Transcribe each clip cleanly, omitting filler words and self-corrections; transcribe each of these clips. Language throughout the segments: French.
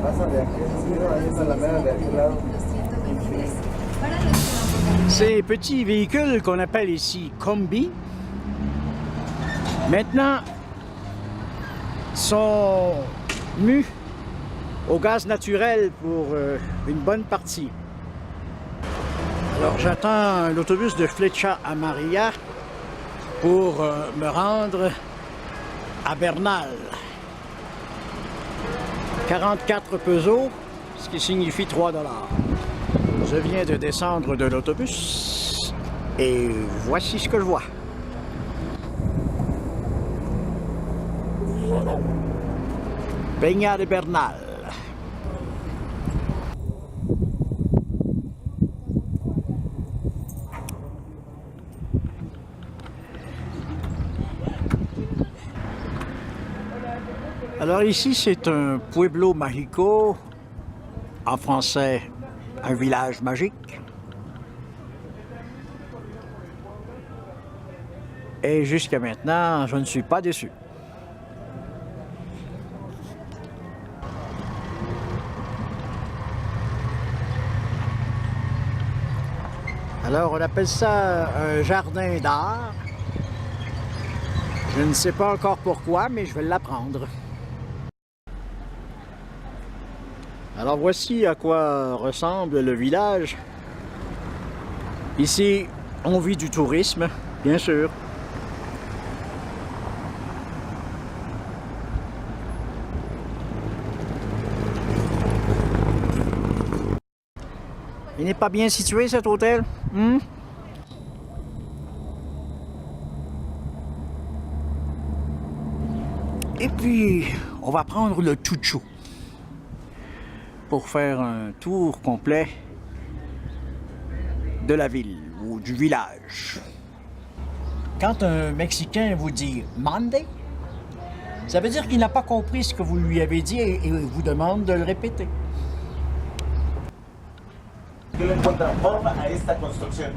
Pasa de aquí, sí, no, ahí es la mera de aquel lado. Ces petits véhicules qu'on appelle ici combi, maintenant sont mus au gaz naturel pour une bonne partie. Alors j'attends l'autobus de Flecha à Maria pour me rendre à Bernal. 44 pesos, ce qui signifie 3 $. Je viens de descendre de l'autobus et voici ce que je vois. Peña de Bernal. Alors ici, c'est un pueblo mágico, en français, un village magique. Et jusqu'à maintenant, je ne suis pas déçu. Alors, on appelle ça un jardin d'art. Je ne sais pas encore pourquoi, mais je vais l'apprendre. Alors voici à quoi ressemble le village. Ici, on vit du tourisme, bien sûr. Il n'est pas bien situé cet hôtel? Et puis, on va prendre le Chucho pour faire un tour complet de la ville ou du village. Quand un Mexicain vous dit « mande », ça veut dire qu'il n'a pas compris ce que vous lui avez dit et vous demande de le répéter. ¿Qué le encuentran forma a esta construcción?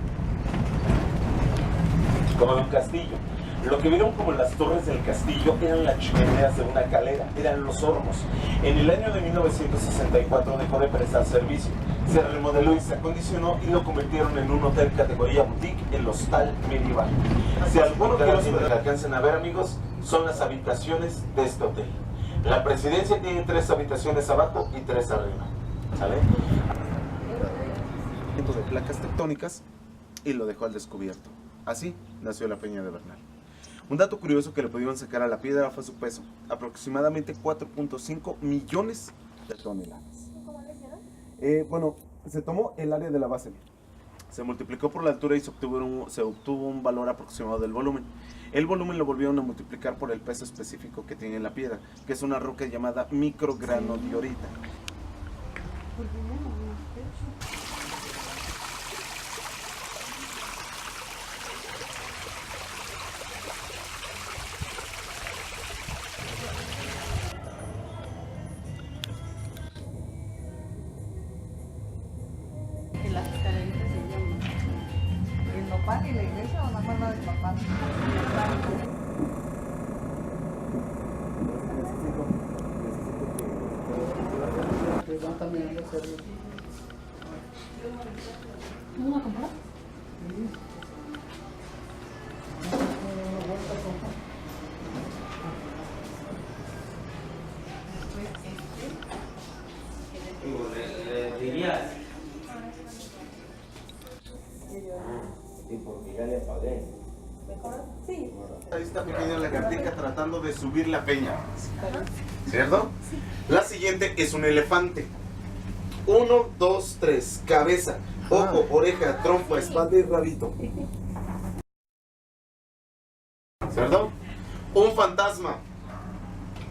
Como de un castillo. Lo que vieron como las torres del castillo eran las chimeneas de una calera, eran los hornos. En el año de 1964 dejó de prestar servicio, se remodeló y se acondicionó y lo convirtieron en un hotel categoría boutique, el Hostal Medieval. Si alguno que los alcancen a ver, amigos, son las habitaciones de este hotel. La presidencia tiene 3 habitaciones abajo y 3 arriba. ¿Sale? De placas tectónicas y lo dejó al descubierto. Así nació la Peña de Bernal. Un dato curioso que le pudieron sacar a la piedra fue su peso, aproximadamente 4.5 millones de toneladas. ¿Cómo lo hicieron? Bueno, se tomó el área de la base, se multiplicó por la altura y se obtuvo un valor aproximado del volumen. El volumen lo volvieron a multiplicar por el peso específico que tiene la piedra, que es una roca llamada microgranodiorita. Las escaleritas se llaman. ¿El nopal y la iglesia o nada más la del papá? ¿Vamos a comprar? Dirías. Y porque ya le pagué. ¿Mejor? Sí. Ahí está pequeña lagartija tratando de subir la peña, ¿cierto? La siguiente es un elefante. 1, 2, 3, cabeza, ojo, oreja, trompa, espalda y rabito. ¿Cierto? Un fantasma.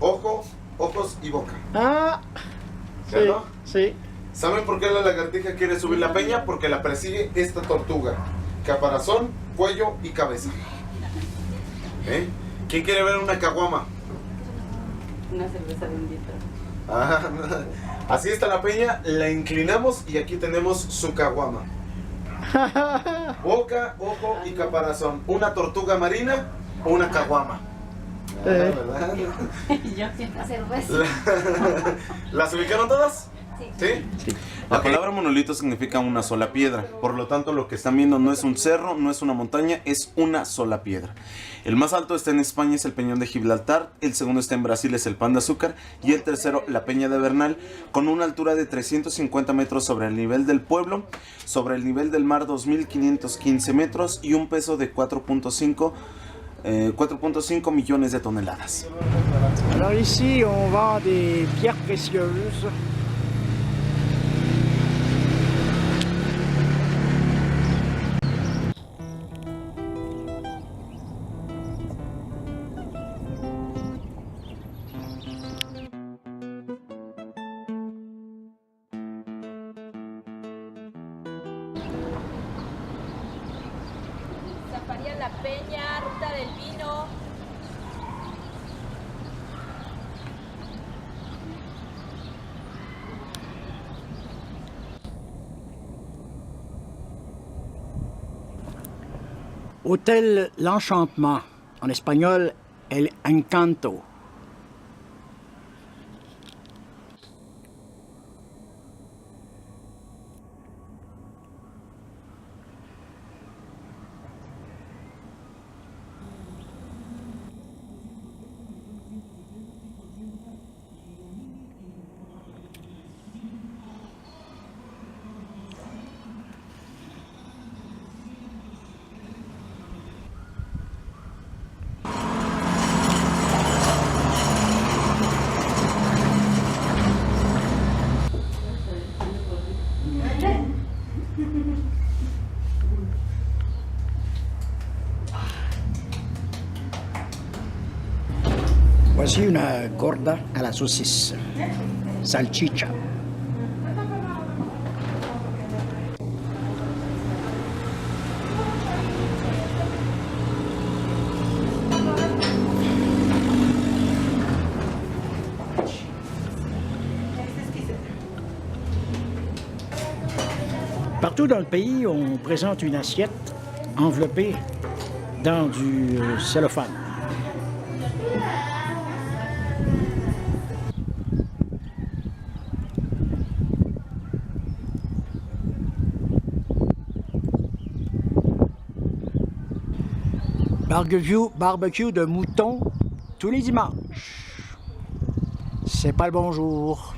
Ojo, ojos y boca. Ah, ¿Cierto? sí. ¿Saben por qué la lagartija quiere subir la peña? Porque la persigue esta tortuga. Caparazón, cuello y cabeza. ¿Eh? ¿Quién quiere ver una caguama? Una cerveza bendita. Ah, así está la peña, la inclinamos y aquí tenemos su caguama. Boca, ojo y caparazón. Una tortuga marina o una caguama. ¿Verdad? ¿Las ubicaron todas? ¿Sí? La palabra monolito significa una sola piedra. Por lo tanto, lo que están viendo no es un cerro, no es una montaña, es una sola piedra. El más alto está en España, es el Peñón de Gibraltar. El segundo está en Brasil, es el Pan de Azúcar. Y el tercero, la Peña de Bernal, con una altura de 350 metros sobre el nivel del pueblo, sobre el nivel del mar 2.515 metros y un peso de 4.5 millones de toneladas. Alors ici, on vend des pierres précieuses. Zaparía La Peña, Ruta del Vino. Hôtel L'Enchantement, en espagnol El Encanto. Voici une gorda à la saucisse, salchicha. Partout dans le pays, on présente une assiette enveloppée dans du cellophane. Barbecue de mouton tous les dimanches. C'est pas le bonjour.